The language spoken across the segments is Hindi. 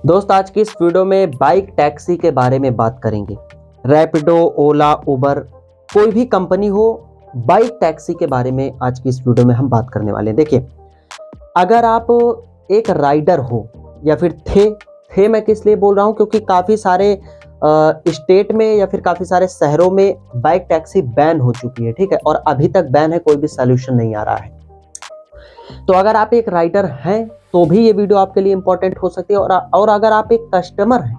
दोस्त आज की इस वीडियो में बाइक टैक्सी के बारे में बात करेंगे। रैपिडो, ओला, उबर, कोई भी कंपनी हो, बाइक टैक्सी के बारे में आज की इस वीडियो में हम बात करने वाले हैं। देखिए, अगर आप एक राइडर हो या फिर थे मैं किस लिए बोल रहा हूँ, क्योंकि काफ़ी सारे स्टेट में या फिर काफ़ी सारे शहरों में बाइक टैक्सी बैन हो चुकी है, ठीक है, और अभी तक बैन है, कोई भी सोल्यूशन नहीं आ रहा है। तो अगर आप एक राइडर हैं तो भी ये वीडियो आपके लिए इंपॉर्टेंट हो सकती है, और अगर आप एक कस्टमर हैं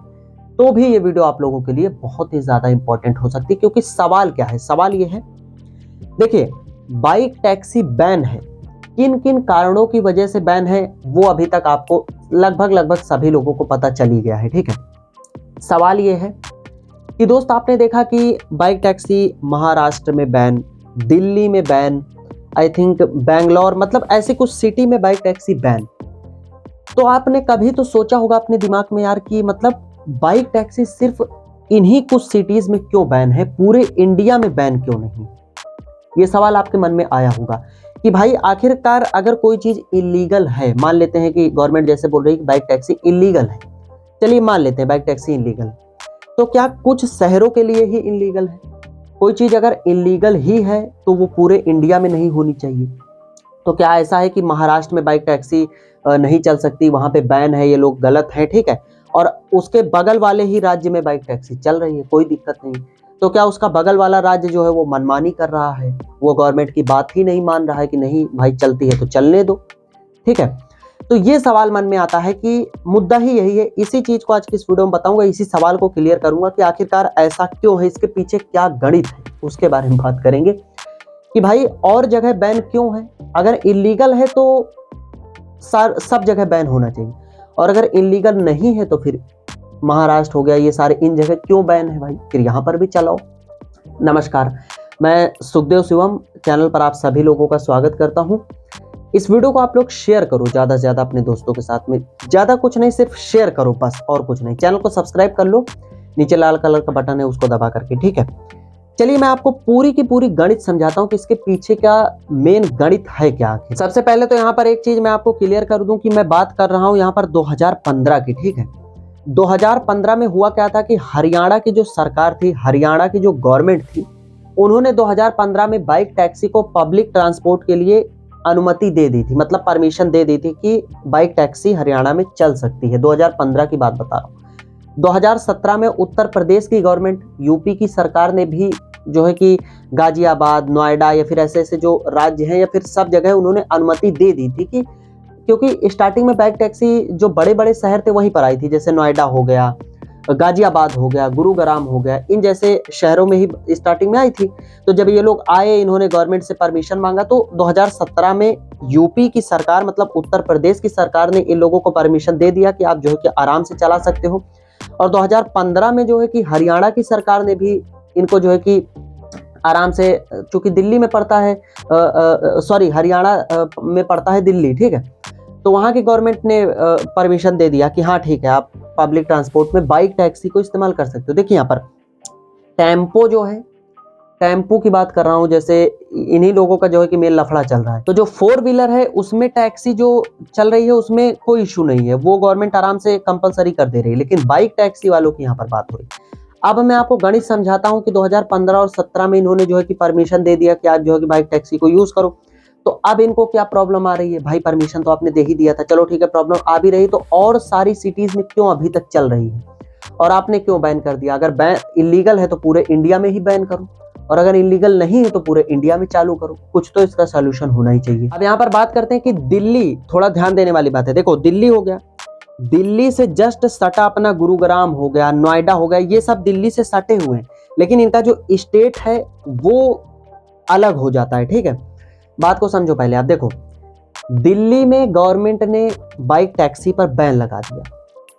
तो भी ये वीडियो आप लोगों के लिए बहुत ही ज़्यादा इंपॉर्टेंट हो सकती है। क्योंकि सवाल क्या है, सवाल ये है, देखिए, बाइक टैक्सी बैन है, किन किन कारणों की वजह से बैन है वो अभी तक आपको लगभग सभी लोगों को पता चल ही गया है, ठीक है। सवाल ये है कि दोस्त, आपने देखा कि बाइक टैक्सी महाराष्ट्र में बैन, दिल्ली में बैन, आई थिंक बैंगलोर, मतलब ऐसे कुछ सिटी में बाइक टैक्सी बैन। तो आपने कभी तो सोचा होगा अपने दिमाग में यार कि मतलब बाइक टैक्सी सिर्फ इन्हीं कुछ सिटीज में क्यों बैन है, पूरे इंडिया में बैन क्यों नहीं। ये सवाल आपके मन में आया होगा कि भाई आखिरकार अगर कोई चीज इलीगल है, मान लेते हैं कि गवर्नमेंट जैसे बोल रही है कि बाइक टैक्सी इलीगल है, चलिए मान लेते हैं बाइक टैक्सी इलीगल है, तो क्या कुछ शहरों के लिए ही इलीगल है? कोई चीज अगर इलीगल ही है तो वो पूरे इंडिया में नहीं होनी चाहिए। तो क्या ऐसा है कि महाराष्ट्र में बाइक टैक्सी नहीं चल सकती, वहां पे बैन है, ये लोग गलत हैं, ठीक है, और उसके बगल वाले ही राज्य में बाइक टैक्सी चल रही है, कोई दिक्कत नहीं। तो क्या उसका बगल वाला राज्य जो है वो मनमानी कर रहा है, वो गवर्नमेंट की बात ही नहीं मान रहा है कि नहीं भाई चलती है तो चलने दो, ठीक है। तो ये सवाल मन में आता है कि मुद्दा ही यही है। इसी चीज को आज की इस वीडियो में बताऊंगा, इसी सवाल को क्लियर करूंगा कि आखिरकार ऐसा क्यों है, इसके पीछे क्या गणित है, उसके बारे में बात करेंगे कि भाई और जगह बैन क्यों है। अगर इलीगल है तो सब जगह बैन होना चाहिए, और अगर इलीगल नहीं है तो फिर महाराष्ट्र हो गया, ये सारे इन जगह क्यों बैन है भाई, फिर यहाँ पर भी चलाओ। नमस्कार, मैं सुखदेव शिवम चैनल पर आप सभी लोगों का स्वागत करता हूँ। इस वीडियो को आप लोग शेयर करो ज़्यादा से ज़्यादा अपने दोस्तों के साथ में, ज़्यादा कुछ नहीं, सिर्फ शेयर करो बस, और कुछ नहीं। चैनल को सब्सक्राइब कर लो, नीचे लाल कलर का बटन है उसको दबा करके, ठीक है। चलिए मैं आपको पूरी की पूरी गणित समझाता हूं कि इसके पीछे क्या मेन गणित है क्या आखिर। सबसे पहले तो यहाँ पर एक चीज मैं आपको क्लियर कर दूं कि मैं बात कर रहा हूं यहाँ पर 2015 की, ठीक है। 2015 में हुआ क्या था कि हरियाणा की जो सरकार थी, हरियाणा की जो गवर्नमेंट थी, उन्होंने 2015 में बाइक टैक्सी को पब्लिक ट्रांसपोर्ट के लिए अनुमति दे दी थी, मतलब परमिशन दे दी थी कि बाइक टैक्सी हरियाणा में चल सकती है। 2015 की बात बता रहा हूँ। 2017 में उत्तर प्रदेश की गवर्नमेंट, यूपी की सरकार ने भी जो है कि गाजियाबाद, नोएडा या फिर ऐसे ऐसे जो राज्य हैं या फिर सब जगह उन्होंने अनुमति दे दी थी कि, क्योंकि स्टार्टिंग में बाइक टैक्सी जो बड़े बड़े शहर थे वहीं पर आई थी, जैसे नोएडा हो गया, गाजियाबाद हो गया, गुरुग्राम हो गया, इन जैसे शहरों में ही स्टार्टिंग में आई थी। तो जब ये लोग आए, इन्होंने गवर्नमेंट से परमिशन मांगा, तो 2017 में यूपी की सरकार, मतलब उत्तर प्रदेश की सरकार ने इन लोगों को परमिशन दे दिया कि आप जो है कि आराम से चला सकते हो। और 2015 में जो है कि हरियाणा की सरकार ने भी इनको जो है कि आराम से, चूंकि दिल्ली में पड़ता है, सॉरी हरियाणा में पड़ता है दिल्ली, ठीक है, तो वहाँ की गवर्नमेंट ने परमिशन दे दिया कि हाँ ठीक है, आप पब्लिक ट्रांसपोर्ट में बाइक टैक्सी को इस्तेमाल कर सकते हो। देखिए यहाँ पर टेम्पो जो है, टेम्पो की बात कर रहा हूँ, जैसे इन्हीं लोगों का जो है कि मेल लफड़ा चल रहा है। तो जो 4 व्हीलर है उसमें टैक्सी जो चल रही है उसमें कोई इशू नहीं है, वो गवर्नमेंट आराम से कंपलसरी कर दे रही है, लेकिन बाइक टैक्सी वालों की यहाँ पर बात हो रही है। अब मैं आपको गणित समझाता हूँ कि 2015 और 17 में इन्होंने जो है कि परमिशन दे दिया कि आप जो है कि बाइक टैक्सी को यूज करो। तो अब इनको क्या प्रॉब्लम आ रही है भाई, परमिशन तो आपने दे ही दिया था, चलो ठीक है, प्रॉब्लम आ भी रही तो और सारी सिटीज में क्यों अभी तक चल रही है, और आपने क्यों बैन कर दिया? अगर बैन इलीगल है तो पूरे इंडिया में ही बैन करो, और अगर इलीगल नहीं है तो पूरे इंडिया में चालू करो। कुछ तो इसका सॉल्यूशन होना ही चाहिए। अब यहाँ पर बात करते हैं कि दिल्ली, थोड़ा ध्यान देने वाली बात है। देखो, दिल्ली हो गया, दिल्ली से जस्ट सटा अपना गुरुग्राम हो गया, नोएडा हो गया, ये सब दिल्ली से सटे हुए हैं, लेकिन इनका जो स्टेट है वो अलग हो जाता है, ठीक है। बात को समझो पहले। आप देखो, दिल्ली में गवर्नमेंट ने बाइक टैक्सी पर बैन लगा दिया,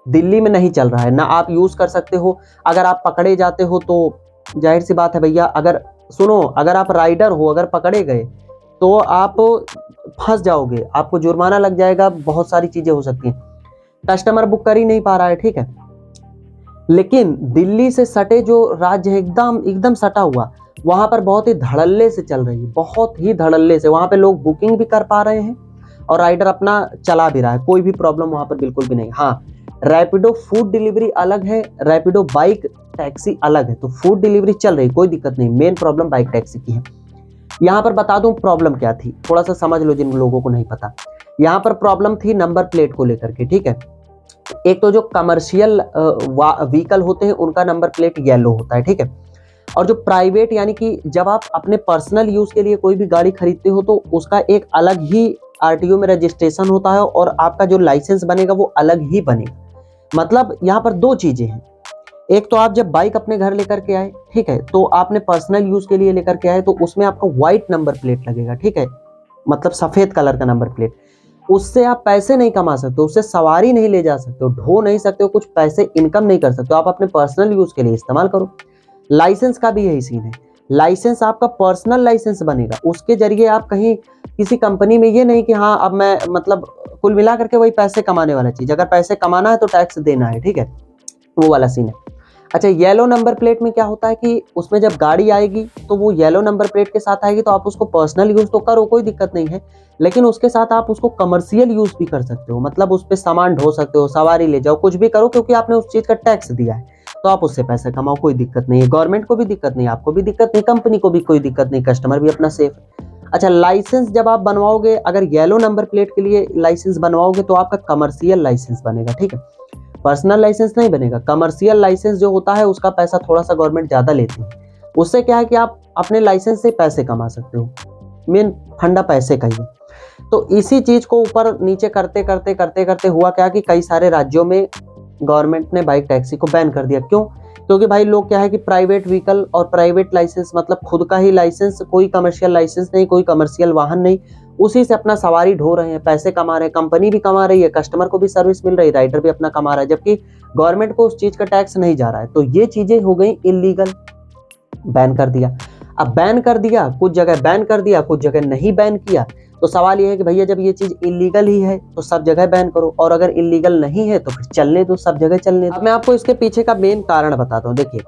दिल्ली में नहीं चल रहा है, ना आप यूज कर सकते हो। अगर आप पकड़े जाते हो तो जाहिर सी बात है भैया, अगर सुनो, अगर आप राइडर हो, अगर पकड़े गए तो आप फंस जाओगे, आपको जुर्माना लग जाएगा, बहुत सारी चीजें हो सकती हैं। कस्टमर बुक कर ही नहीं पा रहा है, ठीक है। लेकिन दिल्ली से सटे जो राज्य है, एकदम एकदम सटा हुआ, वहां पर बहुत ही धड़ल्ले से चल रही है, बहुत ही धड़ल्ले से। वहां पे लोग बुकिंग भी कर पा रहे हैं और राइडर अपना चला भी रहा है, कोई भी प्रॉब्लम वहां पर बिल्कुल भी नहीं। हाँ, रैपिडो फूड डिलीवरी अलग है, रैपिडो बाइक टैक्सी अलग है। तो फूड डिलीवरी चल रही, कोई दिक्कत नहीं, मेन प्रॉब्लम बाइक टैक्सी की है। यहाँ पर बता दूं प्रॉब्लम क्या थी, थोड़ा सा समझ लो जिन लोगों को नहीं पता। यहाँ पर प्रॉब्लम थी नंबर प्लेट को लेकर के, ठीक है। एक तो जो कमर्शियल व्हीकल होते हैं उनका नंबर प्लेट येलो होता है, ठीक है। और जो प्राइवेट यानी कि जब आप अपने पर्सनल यूज के लिए कोई भी गाड़ी खरीदते हो तो उसका एक अलग ही आरटीओ में रजिस्ट्रेशन होता है और आपका जो लाइसेंस बनेगा वो अलग ही बनेगा। मतलब यहाँ पर दो चीजें हैं। एक तो आप जब बाइक अपने घर लेकर के आए, ठीक है, तो आपने पर्सनल यूज के लिए लेकर के आए तो उसमें आपका व्हाइट नंबर प्लेट लगेगा, ठीक है, मतलब सफेद कलर का नंबर प्लेट। उससे आप पैसे नहीं कमा सकते, उससे सवारी नहीं ले जा सकते हो, ढो नहीं सकते हो, कुछ पैसे इनकम नहीं कर सकते हो, आप अपने पर्सनल यूज के लिए इस्तेमाल करो। लाइसेंस का भी यही सीन है। लाइसेंस आपका पर्सनल लाइसेंस बनेगा, उसके जरिए आप कहीं किसी कंपनी में ये नहीं कि हाँ अब मैं मतलब कुल मिला करके वही पैसे कमाने वाला चीज, अगर पैसे कमाना है तो टैक्स देना है, ठीक है, वो वाला सीन है। अच्छा, येलो नंबर प्लेट में क्या होता है कि उसमें जब गाड़ी आएगी तो वो येलो नंबर प्लेट के साथ आएगी, तो आप उसको पर्सनल यूज तो करो, कोई दिक्कत नहीं है, लेकिन उसके साथ आप उसको कमर्शियल यूज भी कर सकते हो, मतलब उस पर सामान ढो सकते हो, सवारी ले जाओ, कुछ भी करो, क्योंकि आपने उस चीज का टैक्स दिया है, तो आप उससे पैसे कमाओ, कोई दिक्कत नहीं है। गवर्नमेंट को भी दिक्कत नहीं, आपको भी दिक्कत नहीं, कंपनी को भी कोई दिक्कत नहीं, कस्टमर भी अपना सेफ है। अच्छा, लाइसेंस जब आप बनवाओगे, अगर येलो नंबर प्लेट के लिए लाइसेंस बनवाओगे तो आपका कमर्शियल लाइसेंस बनेगा, ठीक है, पर्सनल लाइसेंस नहीं बनेगा। कमर्शियल लाइसेंस जो होता है उसका पैसा थोड़ा सा गवर्नमेंट ज्यादा लेती है, उससे क्या है कि आप अपने लाइसेंस से पैसे कमा सकते हो, मेन फंडा पैसे का ही है। तो इसी चीज को ऊपर नीचे करते करते करते करते हुआ क्या कि कई सारे राज्यों में गवर्नमेंट ने बाइक टैक्सी को बैन कर दिया। क्यों? क्योंकि भाई लोग क्या है कि प्राइवेट व्हीकल और प्राइवेट लाइसेंस, मतलब खुद का ही लाइसेंस, कोई कमर्शियल लाइसेंस नहीं, कोई कमर्शियल वाहन नहीं, उसी से अपना सवारी ढो रहे हैं, पैसे कमा रहे हैं, कंपनी भी कमा रही है, कस्टमर को भी सर्विस मिल रही है, राइडर भी अपना कमा रहा है, जबकि गवर्नमेंट को उस चीज का टैक्स नहीं जा रहा है। तो ये चीजें हो गई इलीगल, बैन कर दिया। अब बैन कर दिया, कुछ जगह बैन कर दिया, कुछ जगह नहीं बैन किया, तो सवाल ये है कि भैया जब ये चीज इलीगल ही है तो सब जगह बैन करो, और अगर इलीगल नहीं है तो फिर चलने दो, सब जगह चलने दो। अब मैं आपको इसके पीछे का मेन कारण बताता हूँ। देखिए,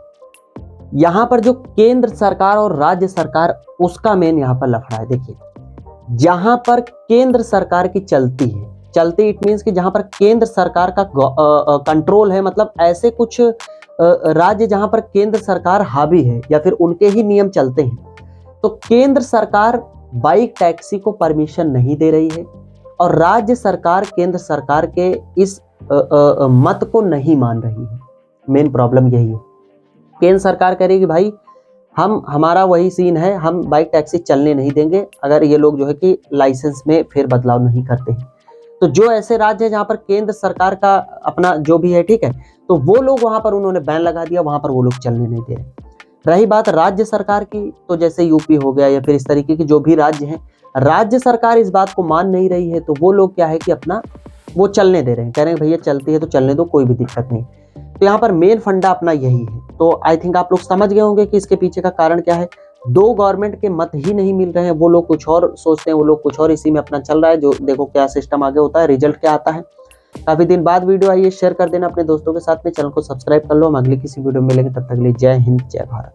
यहाँ पर जो केंद्र सरकार और राज्य सरकार, उसका मेन यहाँ पर लफड़ा है। देखिए, जहां पर केंद्र सरकार की चलती है, चलती इट मीन्स कि जहां पर केंद्र सरकार का कंट्रोल है, मतलब ऐसे कुछ राज्य जहां पर केंद्र सरकार हावी है या फिर उनके ही नियम चलते हैं, तो केंद्र सरकार बाइक टैक्सी को परमिशन नहीं दे रही है और राज्य सरकार केंद्र सरकार के इस मत को नहीं मान रही है। मेन प्रॉब्लम यही है। केंद्र सरकार कह रही है कि भाई हमारा वही सीन है, हम बाइक टैक्सी चलने नहीं देंगे अगर ये लोग जो है कि लाइसेंस में फिर बदलाव नहीं करते हैं। तो जो ऐसे राज्य है जहां पर केंद्र सरकार का अपना जो भी है, ठीक है, तो वो लोग वहां पर उन्होंने बैन लगा दिया, वहां पर वो लोग चलने नहीं दे रहे। रही बात राज्य सरकार की, तो जैसे यूपी हो गया या फिर इस तरीके के जो भी राज्य हैं, राज्य सरकार इस बात को मान नहीं रही है, तो वो लोग क्या है कि अपना वो चलने दे रहे हैं, कह रहे हैं भैया चलती है तो चलने दो, कोई भी दिक्कत नहीं। तो यहाँ पर मेन फंडा अपना यही है। तो आई थिंक आप लोग समझ गए होंगे कि इसके पीछे का कारण क्या है। दो गवर्नमेंट के मत ही नहीं मिल रहे हैं, वो लोग कुछ और सोचते हैं, वो लोग कुछ और, इसी में अपना चल रहा है। जो देखो क्या सिस्टम आगे होता है, रिजल्ट क्या आता है। काफी दिन बाद वीडियो आई है, शेयर कर देना अपने दोस्तों के साथ में, चैनल को सब्सक्राइब कर लो। हम अगली किसी वीडियो में मिलेंगे, तब तक के लिए जय हिंद, जय भारत।